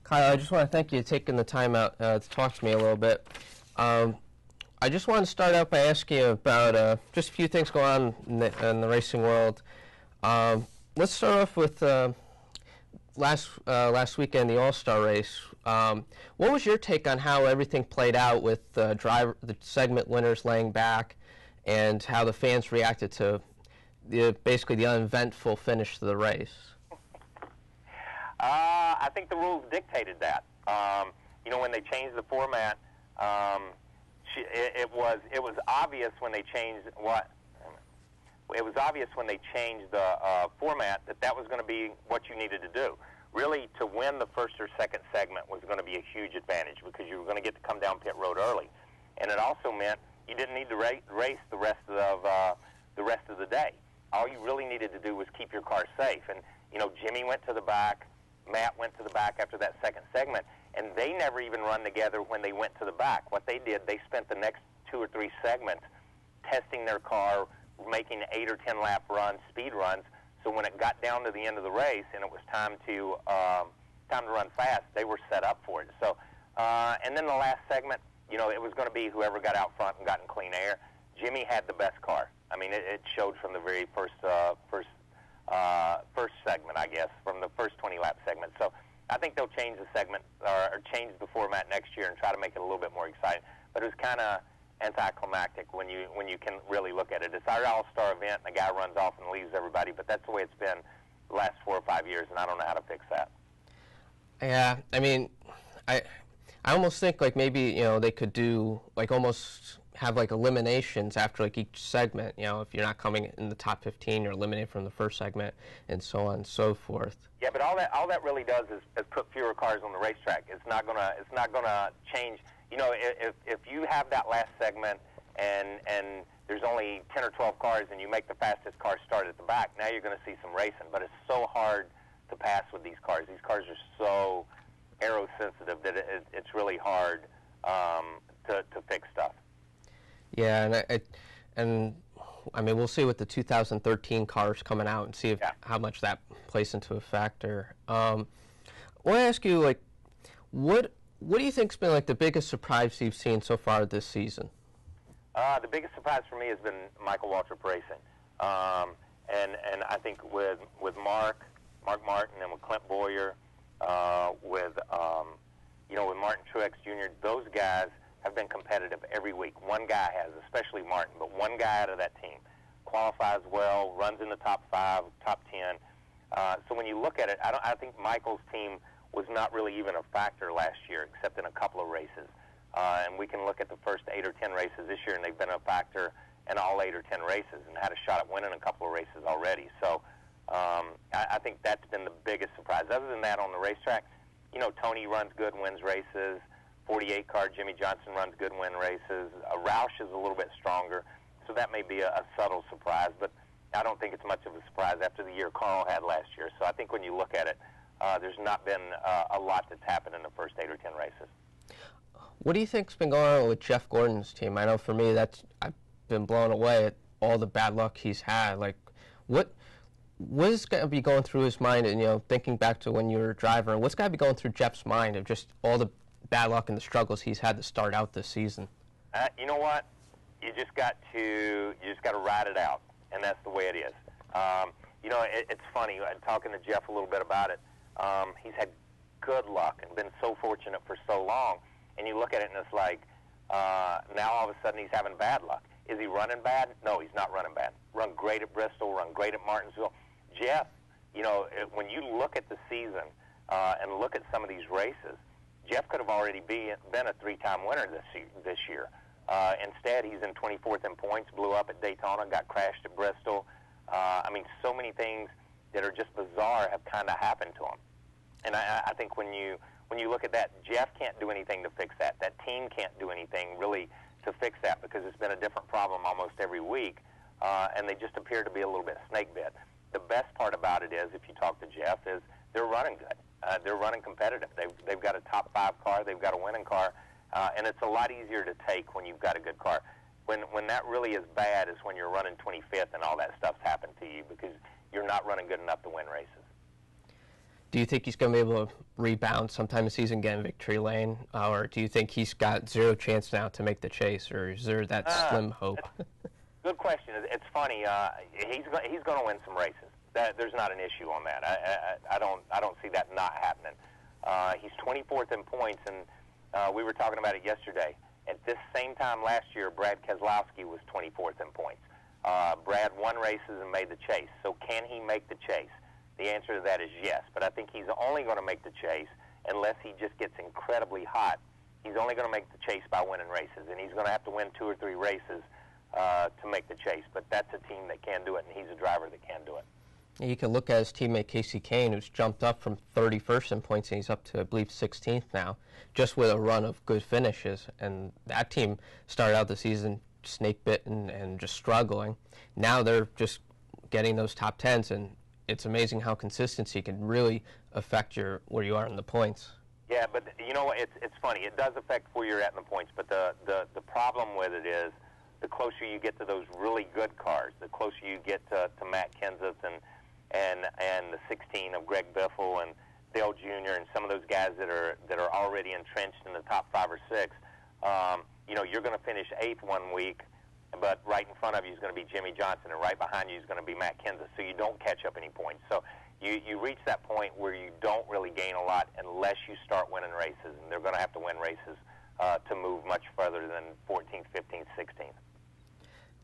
Kyle, I just want to thank you for taking the time out to talk to me a little bit. I just want to start out by asking you about just a few things going on in the racing world. Let's start off with last weekend, the AllStar Race. What was your take on how everything played out with the segment winners laying back, and how the fans reacted to basically the uneventful finish to the race? I think the rules dictated that. You know, when they changed the format, it was obvious when they changed It was obvious when they changed the format that was going to be what you needed to do. Really, to win the first or second segment was going to be a huge advantage because you were going to get to come down pit road early, and it also meant you didn't need to race the rest of the day. All you really needed to do was keep your car safe. And you know, Jimmy went to the back, Matt went to the back after that second segment, and they never even run together when they went to the back. What they did, they spent the next 2 or 3 segments testing their car, making 8 or 10 lap runs, speed runs. So when it got down to the end of the race and it was time to run fast, they were set up for it. So, and then the last segment, you know, it was going to be whoever got out front and got in clean air. Jimmy had the best car. I mean, it showed from the very first segment, I guess, from the first 20 lap segment. So I think they'll change the segment or change the format next year and try to make it a little bit more exciting. But it was kind of anticlimactic when you can really look at it. It's our all-star event, and the guy runs off and leaves everybody, but that's the way it's been the last 4 or 5 years, and I don't know how to fix that. Yeah, I mean, I almost think like maybe, you know, they could do like almost have like eliminations after like each segment. You know, if you're not coming in the top 15, you're eliminated from the first segment, and so on and so forth. Yeah, but all that really does is put fewer cars on the racetrack. It's not gonna change. You know, if you have that last segment and there's only 10 or 12 cars and you make the fastest car start at the back, now you're going to see some racing. But it's so hard to pass with these cars. These cars are so aero sensitive that it's really hard to fix stuff. Yeah, and I mean, we'll see with the 2013 cars coming out and see if, how much that plays into a factor. I want to ask you, like, what do you think's been like the biggest surprise you've seen so far this season? The biggest surprise for me has been Michael Waltrip Racing, and I think with Mark Martin and with Clint Boyer, with Martin Truex Jr., those guys have been competitive every week. One guy has, especially Martin, but one guy out of that team qualifies well, runs in the top 5, top 10. So when you look at it, I think Michael's team was not really even a factor last year, except in a couple of races. And we can look at the first 8 or 10 races this year, and they've been a factor in all 8 or 10 races and had a shot at winning a couple of races already. So I think that's been the biggest surprise. Other than that, on the racetrack, you know, Tony runs good, wins races. 48 car Jimmy Johnson runs good, win races. Roush is a little bit stronger, so that may be a subtle surprise, but I don't think it's much of a surprise after the year Carl had last year. So I think when you look at it, there's not been a lot that's happened in the first 8 or 10 races. What do you think's been going on with Jeff Gordon's team? I know for me, I've been blown away at all the bad luck he's had. Like, what is going to be going through his mind? And, you know, thinking back to when you were a driver, and what's got to be going through Jeff's mind of just all the bad luck and the struggles he's had to start out this season? You know what? You just got to ride it out, and that's the way it is. You know, it's funny. Talking to Jeff a little bit about it, he's had good luck and been so fortunate for so long. And you look at it, and it's like now all of a sudden he's having bad luck. Is he running bad? No, he's not running bad. Run great at Bristol, run great at Martinsville. Jeff, you know, when you look at the season and look at some of these races, Jeff could have already been a 3-time winner this year. Instead, he's in 24th in points, blew up at Daytona, got crashed at Bristol. I mean, so many things that are just bizarre have kind of happened to him. And I think when you look at that, Jeff can't do anything to fix that. That team can't do anything really to fix that because it's been a different problem almost every week, and they just appear to be a little bit snake bit. The best part about it is, if you talk to Jeff, is they're running good. They're running competitive. They've got a top 5 car. They've got a winning car, and it's a lot easier to take when you've got a good car. When that really is bad is when you're running 25th and all that stuff's happened to you because you're not running good enough to win races. do you think he's going to be able to rebound sometime this season, get in victory lane, or do you think he's got zero chance now to make the chase, or is there that slim hope? Good question. It's funny. He's going to win some races. There's not an issue on that. I don't see that not happening. He's 24th in points, and we were talking about it yesterday. At this same time last year, Brad Keselowski was 24th in points. Brad won races and made the chase. So can he make the chase? The answer to that is yes, but I think he's only going to make the chase unless he just gets incredibly hot. He's only going to make the chase by winning races, and he's going to have to win 2 or 3 races to make the chase. But that's a team that can do it, and he's a driver that can do it. You can look at his teammate Casey Kane, who's jumped up from 31st in points, and he's up to, I believe, 16th now, just with a run of good finishes. And that team started out the season snake-bitten and just struggling. Now they're just getting those top 10s, and it's amazing how consistency can really affect where you are in the points. Yeah, but you know what? It's funny. It does affect where you're at in the points, but the problem with it is the closer you get to those really good cars, the closer you get to Matt Kenseth and the 16 of Greg Biffle and Dale Jr. and some of those guys that are already entrenched in the top 5 or 6. You know, you're going to finish 8th one week, but right in front of you is going to be Jimmy Johnson, and right behind you is going to be Matt Kenseth, so you don't catch up any points. So you reach that point where you don't really gain a lot unless you start winning races, and they're going to have to win races to move much further than 14th, 15th, 16th.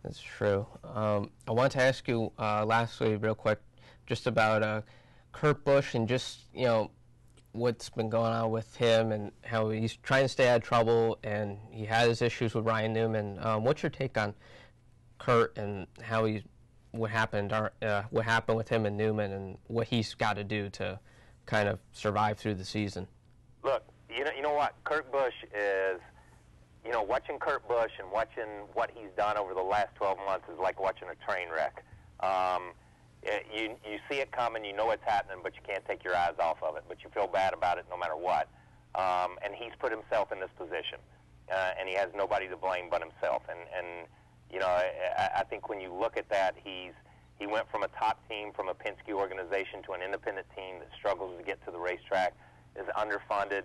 That's true. I wanted to ask you lastly, real quick, just about Kurt Busch and just, you know, what's been going on with him and how he's trying to stay out of trouble, and he had his issues with Ryan Newman. What's your take on Kurt and how what happened with him and Newman and what he's got to do to kind of survive through the season? Look, you know what? Kurt Busch is, you know, watching Kurt Busch and watching what he's done over the last 12 months is like watching a train wreck. You see it coming, you know it's happening, but you can't take your eyes off of it. But you feel bad about it no matter what. And he's put himself in this position, and he has nobody to blame but himself. And you know, I think when you look at that, he went from a top team, from a Penske organization, to an independent team that struggles to get to the racetrack, is underfunded.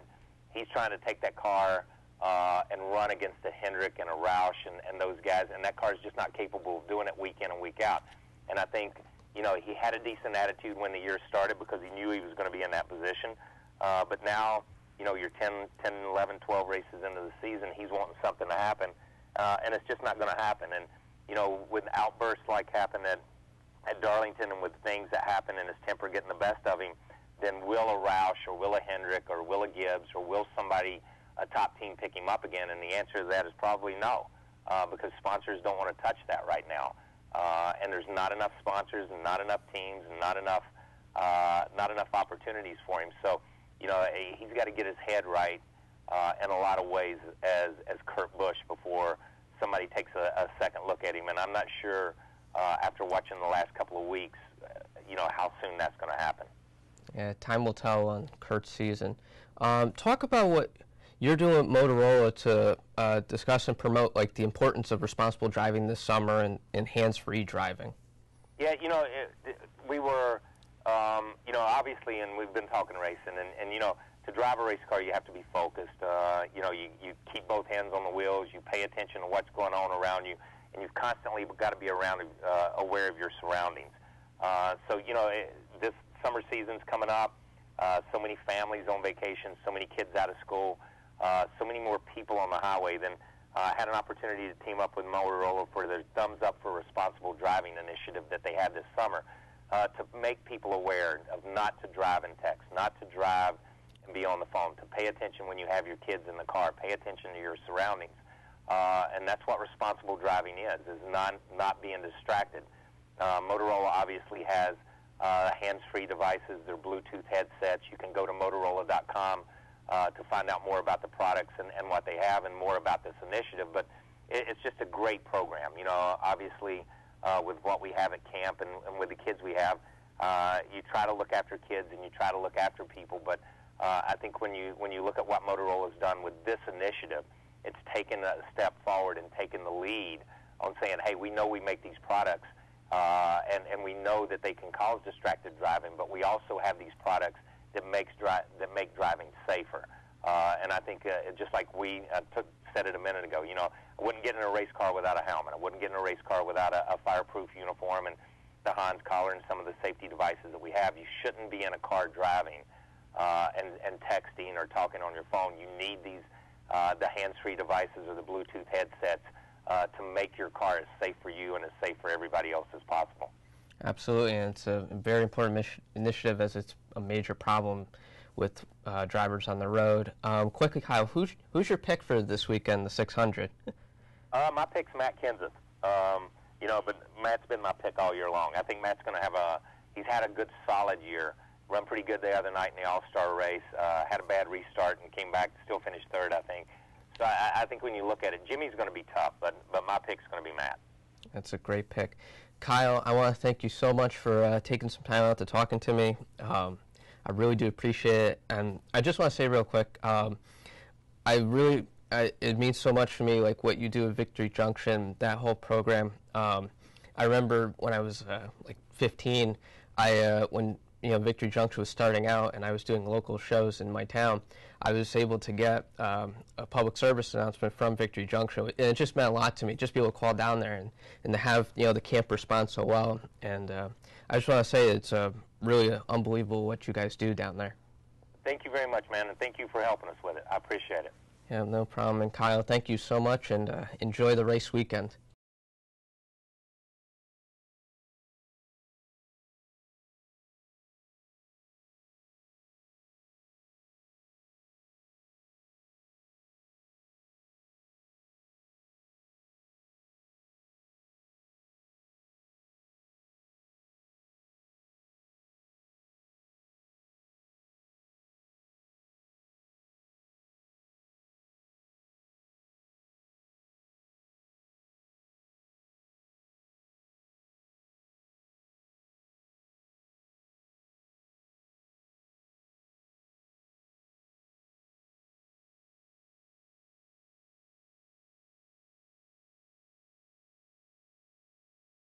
He's trying to take that car and run against a Hendrick and a Roush and those guys, and that car is just not capable of doing it week in and week out. And I think, you know, he had a decent attitude when the year started because he knew he was going to be in that position. But now, you know, you're 10, 11, 12 races into the season, he's wanting something to happen, and it's just not going to happen. And, you know, with outbursts like happened at Darlington and with things that happen and his temper getting the best of him, then will a Roush or will a Hendrick or will a Gibbs or will somebody, a top team, pick him up again? And the answer to that is probably no, because sponsors don't want to touch that right now. And there's not enough sponsors and not enough teams and not enough opportunities for him. So, you know, he's got to get his head right in a lot of ways as Kurt Busch before somebody takes a second look at him. And I'm not sure after watching the last couple of weeks, you know, how soon that's going to happen. Yeah, time will tell on Kurt's season. Talk about what you're doing at Motorola to discuss and promote, like, the importance of responsible driving this summer and hands-free driving. Yeah, you know, we were, you know, obviously, and we've been talking racing, and you know, to drive a race car, you have to be focused. You know, you keep both hands on the wheels, you pay attention to what's going on around you, and you've constantly got to be aware of your surroundings. So, you know, this summer season's coming up, so many families on vacation, so many kids out of school, so many more people on the highway. Then I had an opportunity to team up with Motorola for their Thumbs Up for Responsible Driving initiative that they had this summer to make people aware of not to drive and text, not to drive and be on the phone, to pay attention when you have your kids in the car, pay attention to your surroundings. And that's what responsible driving is not being distracted. Motorola obviously has hands-free devices, their Bluetooth headsets. You can go to Motorola.com to find out more about the products and what they have and more about this initiative. But it's just a great program. You know, obviously, with what we have at camp and with the kids we have, you try to look after kids and you try to look after people. But I think when you look at what Motorola's done with this initiative, it's taken a step forward and taken the lead on saying, hey, we know we make these products, and we know that they can cause distracted driving, but we also have these products that make driving safer. And I think just like we said it a minute ago, you know, I wouldn't get in a race car without a helmet. I wouldn't get in a race car without a fireproof uniform and the Hans collar and some of the safety devices that we have. You shouldn't be in a car driving and texting or talking on your phone. You need these the hands-free devices or the Bluetooth headsets to make your car as safe for you and as safe for everybody else as possible. Absolutely, and it's a very important initiative as it's a major problem with drivers on the road. Quickly, Kyle, who's your pick for this weekend, the 600? My pick's Matt Kenseth. You know, but Matt's been my pick all year long. I think Matt's going to have he's had a good, solid year. Run pretty good the other night in the AllStar Race. Had a bad restart and came back, still finished third, I think. So I think when you look at it, Jimmy's going to be tough, but my pick's going to be Matt. That's a great pick. Kyle, I want to thank you so much for taking some time out to talking to me. I really do appreciate it. And I just want to say real quick, it means so much for me, like what you do at Victory Junction, that whole program. I remember when I was like 15, when Victory Junction was starting out and I was doing local shows in my town, I was able to get a public service announcement from Victory Junction. And it just meant a lot to me, just be able to call down there and to have the camp respond so well. And I just want to say it's really unbelievable what you guys do down there. Thank you very much, man, and thank you for helping us with it. I appreciate it. Yeah, no problem. And Kyle, thank you so much, and enjoy the race weekend.